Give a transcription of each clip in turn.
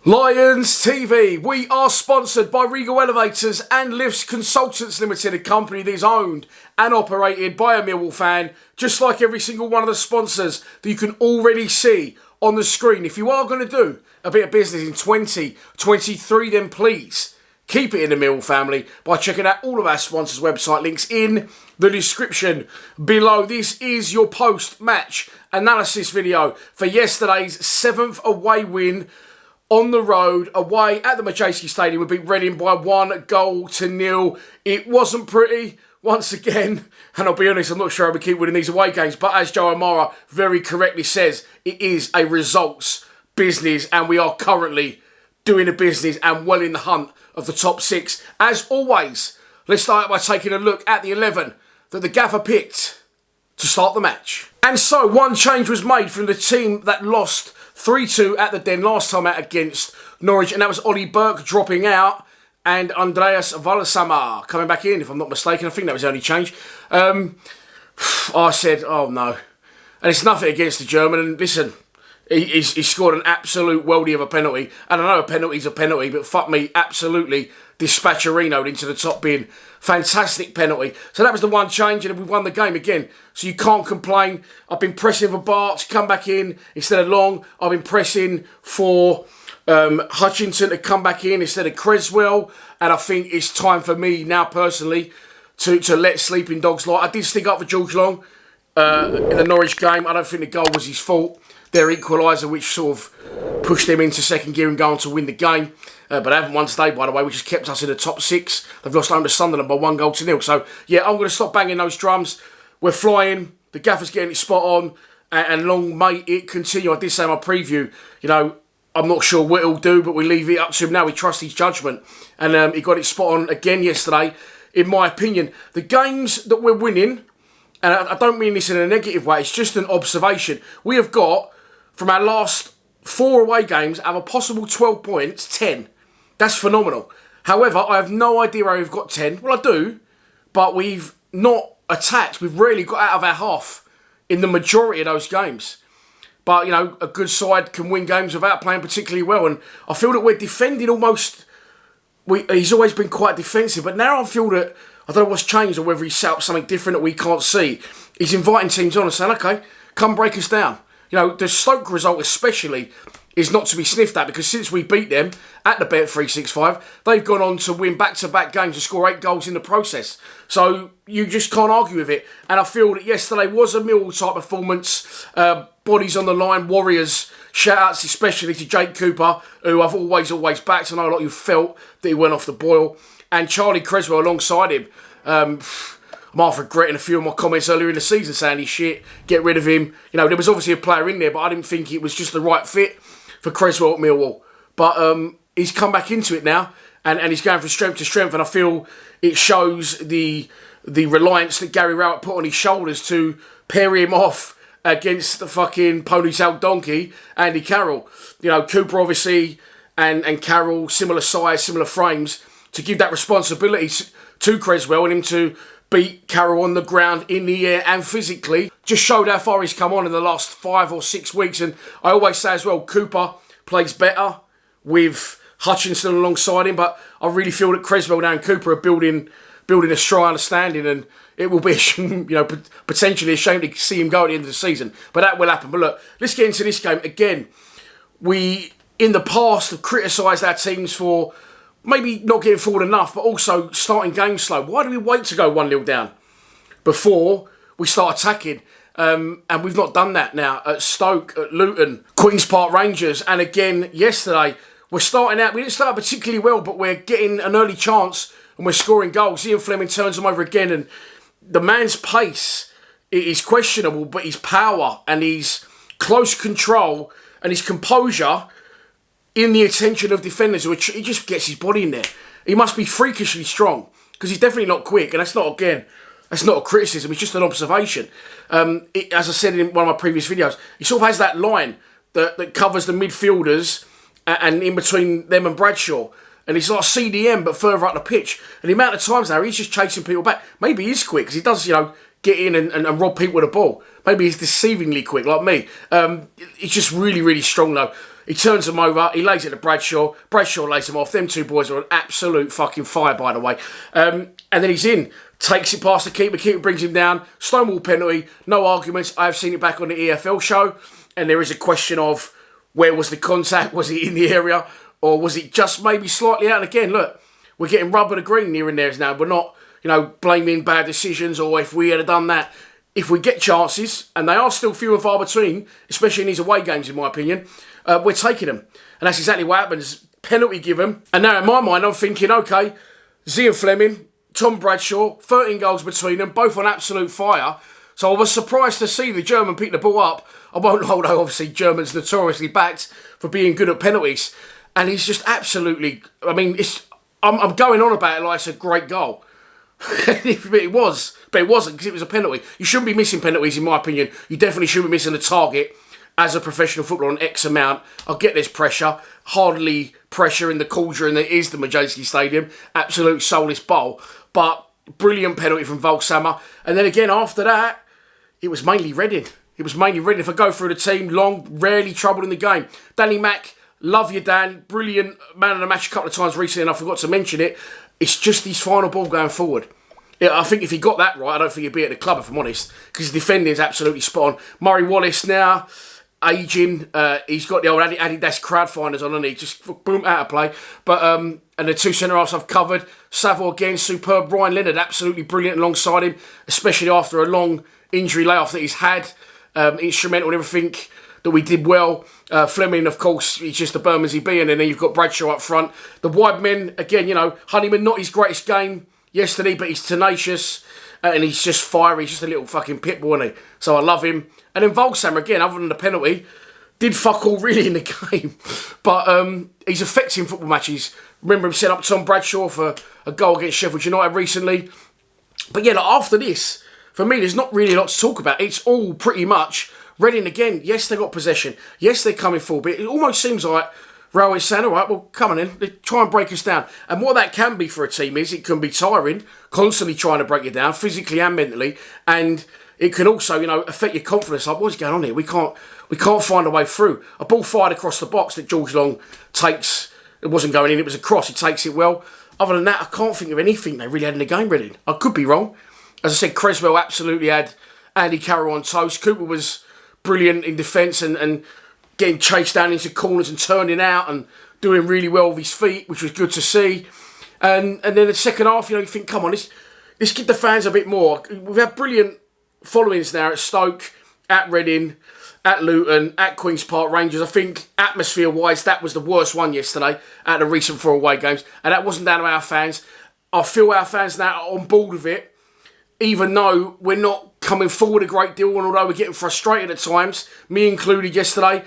Lions TV, we are sponsored by Regal Elevators and Lifts Consultants Limited, a company that is owned and operated by a Millwall fan, just like every single one of the sponsors that you can already see on the screen. If you are going to do a bit of business in 2023, then please keep it in the Millwall family by checking out all of our sponsors' website links in the description below. This is your post-match analysis video for yesterday's 7th away win on the road, away at the Majeski Stadium. We beat Reading by 1-0. It wasn't pretty, once again, and I'll be honest, I'm not sure how we keep winning these away games, but as Joe Amara very correctly says, it is a results business, and we are currently doing a business and well in the hunt of the top six. As always, let's start by taking a look at the 11 that the gaffer picked to start the match. And so, one change was made from the team that lost 3-2 at the Den last time out against Norwich, and that was Ollie Burke dropping out and Andreas Valsamar coming back in, if I'm not mistaken. I think that was the only change. I said, oh no. And it's nothing against the German, and listen, he scored an absolute worldie of a penalty. And I know a penalty's a penalty, but fuck me, absolutely dispatcherinoed into the top bin. Fantastic penalty. So that was the one change, and we've won the game again. So you can't complain. I've been pressing for Bart to come back in instead of Long. I've been pressing for Hutchinson to come back in instead of Creswell. And I think it's time for me now, personally, to let sleeping dogs lie. I did stick up for George Long in the Norwich game. I don't think the goal was his fault. Their equaliser, which sort of pushed them into second gear and go on to win the game. But they haven't won today, by the way, which has kept us in the top six. They've lost home to Sunderland by 1-0. So, yeah, I'm going to stop banging those drums. We're flying. The gaffer's getting it spot on. And long may it continue. I did say in my preview, you know, I'm not sure what he'll do, but we leave it up to him now. We trust his judgment. And he got it spot on again yesterday, in my opinion. The games that we're winning, and I don't mean this in a negative way, it's just an observation. We have got, from our last 4 away games, out of a possible 12 points, 10. That's phenomenal. However, I have no idea how we've got 10. Well, I do, but we've not attacked. We've really got out of our half in the majority of those games. But, you know, a good side can win games without playing particularly well. And I feel that we're defending almost... He's always been quite defensive, but now I feel that, I don't know what's changed or whether he's set up something different that we can't see. He's inviting teams on and saying, okay, come break us down. You know, the Stoke result especially is not to be sniffed at, because since we beat them at the Bet365, they've gone on to win back-to-back games and score 8 goals in the process. So you just can't argue with it. And I feel that yesterday was a Millwall-type performance. Bodies on the line, Warriors. Shout-outs especially to Jake Cooper, who I've always backed. I know a lot of you felt that he went off the boil. And Charlie Creswell alongside him. I'm half regretting a few of my comments earlier in the season saying he's shit, get rid of him. You know, there was obviously a player in there, but I didn't think it was just the right fit for Creswell at Millwall. But he's come back into it now, and he's going from strength to strength, and I feel it shows the reliance that Gary Rowett put on his shoulders to pair him off against the fucking ponytail donkey, Andy Carroll. You know, Cooper obviously, and Carroll, similar size, similar frames, to give that responsibility to Creswell and him to beat Carroll on the ground, in the air and physically. Just showed how far he's come on in the last 5 or 6 weeks. And I always say as well, Cooper plays better with Hutchinson alongside him. But I really feel that Creswell now and Cooper are building a strong understanding. And it will be, you know, potentially a shame to see him go at the end of the season. But that will happen. But look, let's get into this game. Again, we, in the past, have criticised our teams for maybe not getting forward enough, but also starting games slow. Why do we wait to go 1-0 down before we start attacking? And we've not done that now at Stoke, at Luton, Queen's Park Rangers, and again yesterday. We're starting out, we didn't start particularly well, but we're getting an early chance and we're scoring goals. Ian Fleming turns them over again, and the man's pace is questionable, but his power and his close control and his composure in the attention of defenders, which he just gets his body in there. He must be freakishly strong, because he's definitely not quick, and that's not a criticism, it's just an observation. As I said in one of my previous videos, he sort of has that line that covers the midfielders and in between them and Bradshaw. And he's like CDM, but further up the pitch. And the amount of times now he's just chasing people back. Maybe he's quick, because he does, you know, get in and rob people with a ball. Maybe he's deceivingly quick, like me. He's just really, really strong, though. He turns them over, he lays it to Bradshaw. Bradshaw lays them off. Them two boys are on absolute fucking fire, by the way. And then he's in, takes it past the keeper. Keeper brings him down. Stonewall penalty, no arguments. I've seen it back on the EFL show. And there is a question of where was the contact? Was it in the area? Or was it just maybe slightly out? And again, look, we're getting rubber to green here and there now. We're not, blaming bad decisions or if we had done that. If we get chances, and they are still few and far between, especially in these away games, in my opinion, we're taking them. And that's exactly what happens. Penalty given. And now in my mind, I'm thinking, okay, Zian Fleming, Tom Bradshaw, 13 goals between them, both on absolute fire. So I was surprised to see the German pick the ball up. I won't hold out, obviously, Germans notoriously backed for being good at penalties. And he's just absolutely, I'm going on about it like it's a great goal. It was, but it wasn't because it was a penalty. You shouldn't be missing penalties, in my opinion. You definitely shouldn't be missing a target as a professional footballer on X amount. I get there's pressure, hardly pressure in the cauldron that is the Majeski Stadium. Absolute soulless bowl, but brilliant penalty from Volkshammer. And then again after that, it was mainly Reading. If I go through the team, Long, rarely troubled in the game. Danny Mack, love you, Dan. Brilliant man of the match a couple of times recently, and I forgot to mention it. It's just his final ball going forward. I think if he got that right, I don't think he'd be at the club, if I'm honest, because his defending is absolutely spot on. Murray Wallace now, aging. He's got the old Adidas crowd finders on, and he just boom, out of play. But and the two centre-halves I've covered. Savile again, superb. Ryan Leonard, absolutely brilliant alongside him, especially after a long injury layoff that he's had. Instrumental in everything that we did well. Fleming, of course, he's just a Bermondsey B, and then you've got Bradshaw up front. The wide men, again, Honeyman, not his greatest game yesterday, but he's tenacious, and he's just fiery. He's just a little fucking pit bull, isn't he? So I love him. And then Volkshammer, again, other than the penalty, did fuck all really in the game. But he's affecting football matches. Remember him setting up Tom Bradshaw for a goal against Sheffield United recently. But yeah, after this, for me, there's not really a lot to talk about. It's all pretty much Reading again. Yes, they got possession. Yes, they're coming forward. But it almost seems like Railway's saying, all right, well, come on in. Try and break us down. And what that can be for a team is it can be tiring, constantly trying to break you down, physically and mentally. And it can also, affect your confidence. Like, what's going on here? We can't find a way through. A ball fired across the box that George Long takes. It wasn't going in. It was a cross. He takes it well. Other than that, I can't think of anything they really had in the game, Reading. I could be wrong. As I said, Creswell absolutely had Andy Carroll on toast. Cooper was brilliant in defence and getting chased down into corners and turning out and doing really well with his feet, which was good to see. And then the second half, you think, come on, let's give the fans a bit more. We've had brilliant followings now at Stoke, at Reading, at Luton, at Queen's Park Rangers. I think atmosphere-wise, that was the worst one yesterday at the recent 4 away games. And that wasn't down to our fans. I feel our fans now are on board with it, even though we're not coming forward a great deal, and although we're getting frustrated at times, me included yesterday,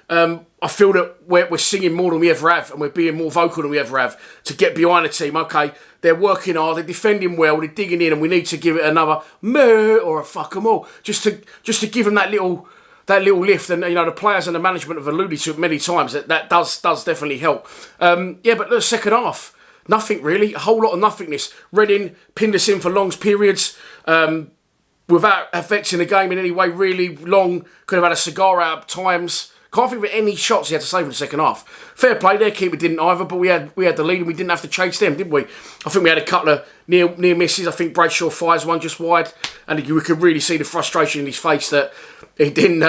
I feel that we're singing more than we ever have, and we're being more vocal than we ever have to get behind the team. Okay, they're working hard, they're defending well, they're digging in, and we need to give it another meh or a fuck them all, just to give them that little lift. And the players and the management have alluded to it many times that does definitely help. But the second half, nothing really, a whole lot of nothingness. Reading pinned us in for long periods. Without affecting the game in any way, really. Long could have had a cigar out at times. Can't think of any shots he had to save in the second half. Fair play, their keeper didn't either, but we had the lead and we didn't have to chase them, did we? I think we had a couple of near misses. I think Bradshaw fires one just wide, and we could really see the frustration in his face that he didn't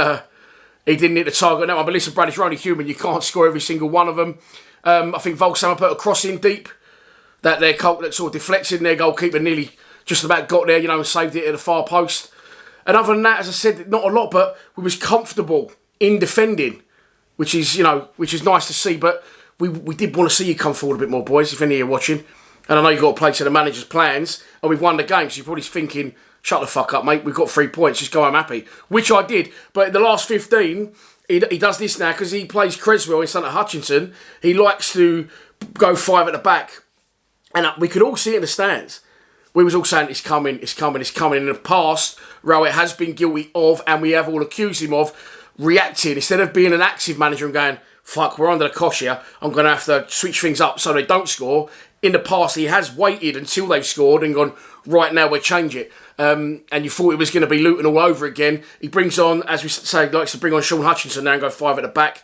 hit the target. No, but listen, Brad, you're only human. You can't score every single one of them. I think Volkshammer put a cross in deep that sort of deflected, and their goalkeeper nearly just about got there, and saved it at the far post. And other than that, as I said, not a lot, but we was comfortable in defending, which is nice to see. But we did want to see you come forward a bit more, boys, if any of you are watching. And I know you've got to play to the manager's plans, and we've won the game, so you're probably thinking, shut the fuck up, mate, we've got 3 points, just go home happy. Which I did, but in the last 15, he does this now, because he plays Creswell instead of Hutchinson. He likes to go 5 at the back. And we could all see it in the stands. We was all saying, it's coming. In the past, Rowett has been guilty of, and we have all accused him of, reacting. Instead of being an active manager and going, fuck, we're under the cosh here, I'm going to have to switch things up so they don't score. In the past, he has waited until they've scored and gone, right now we'll change it. And you thought it was going to be Luton all over again. He brings on, as we say, likes to bring on Sean Hutchinson now and go 5 at the back.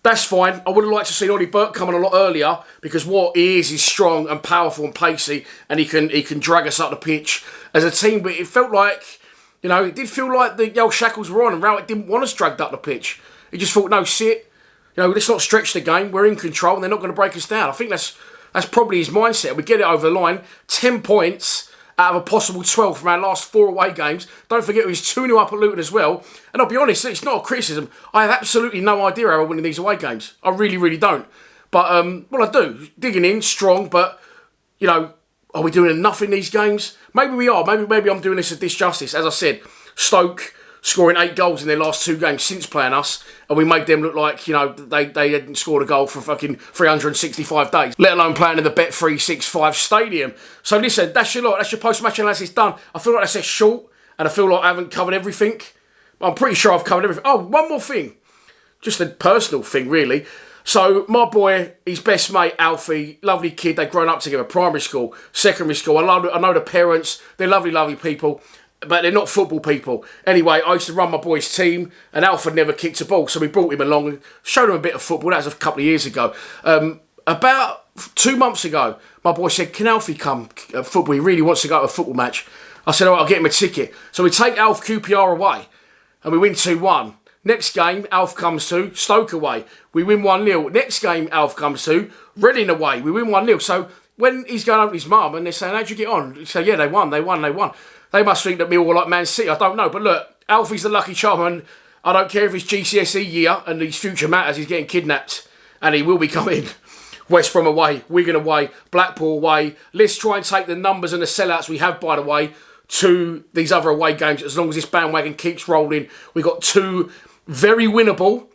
That's fine. I would have liked to see Ollie Burke coming a lot earlier, because what he is strong and powerful and pacey, and he can drag us up the pitch as a team. But it felt like, you know, it did feel like the yellow shackles were on, and Rowett didn't want us dragged up the pitch. He just thought, no, sit. You know, let's not stretch the game. We're in control, and they're not going to break us down. I think that's probably his mindset. We get it over the line. 10 points out of a possible 12 from our last 4 away games. Don't forget we was 2-0 up at Luton as well. And I'll be honest, it's not a criticism. I have absolutely no idea how we're winning these away games. I really, really don't. But, well, I do. Digging in, strong, but, you know, are we doing enough in these games? Maybe we are. Maybe I'm doing this a disjustice. As I said, Stoke scoring 8 goals in their last 2 games since playing us, and we made them look like, you know, they hadn't scored a goal for fucking 365 days, let alone playing in the Bet365 stadium. So listen, that's your lot. That's your post-match analysis done. I feel like that's short, and I feel like I haven't covered everything. I'm pretty sure I've covered everything. Oh, one more thing. Just a personal thing, really. So my boy, his best mate, Alfie, lovely kid. They've grown up together, primary school, secondary school. I know the parents. They're lovely, lovely people. But they're not football people. Anyway, I used to run my boy's team, and Alfred never kicked a ball, so we brought him along and showed him a bit of football. That was a couple of years ago. About 2 months ago, my boy said, can Alfie come football? He really wants to go to a football match. I said, all right, I'll get him a ticket. So we take Alf QPR away, and we win 2-1. Next game, Alf comes to Stoke away. We win 1-0. Next game, Alf comes to Reading away. We win 1-0. So when he's going up with his mum, and they're saying, how'd you get on? He said, yeah, they won. They must think that Millwall like Man City. I don't know. But look, Alfie's the lucky charm, and I don't care if it's GCSE year and his future matters. He's getting kidnapped, and he will be coming. West Brom away, Wigan away, Blackpool away. Let's try and take the numbers and the sellouts we have, by the way, to these other away games. As long as this bandwagon keeps rolling, we've got 2 very winnable,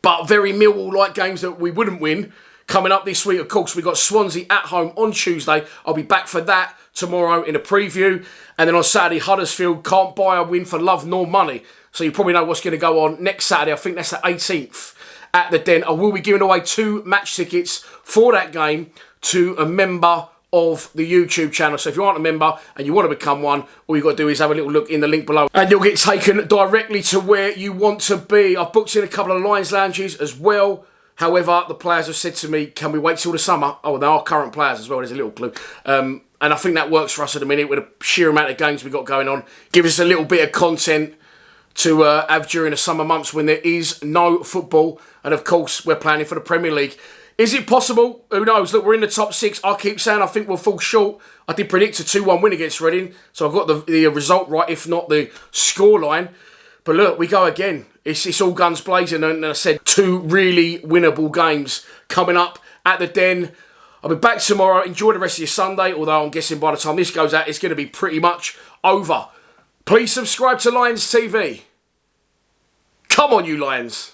but very Millwall-like games that we wouldn't win coming up this week. Of course, we've got Swansea at home on Tuesday. I'll be back for that tomorrow in a preview. And then on Saturday, Huddersfield can't buy a win for love nor money. So you probably know what's going to go on next Saturday. I think that's the 18th at the Den. I will be giving away 2 match tickets for that game to a member of the YouTube channel. So if you aren't a member and you want to become one, all you've got to do is have a little look in the link below, and you'll get taken directly to where you want to be. I've booked in a couple of Lions lounges as well. However, the players have said to me, can we wait till the summer? Oh, they are current players as well. There's a little clue. And I think that works for us at the minute with the sheer amount of games we've got going on. Give us a little bit of content to have during the summer months when there is no football. And of course, we're planning for the Premier League. Is it possible? Who knows? Look, we're in the top 6. I keep saying I think we'll fall short. I did predict a 2-1 win against Reading. So I got the result right, if not the scoreline. But look, we go again. It's all guns blazing. And I said 2 really winnable games coming up at the Den. I'll be back tomorrow. Enjoy the rest of your Sunday. Although I'm guessing by the time this goes out, it's going to be pretty much over. Please subscribe to Lions TV. Come on, you Lions.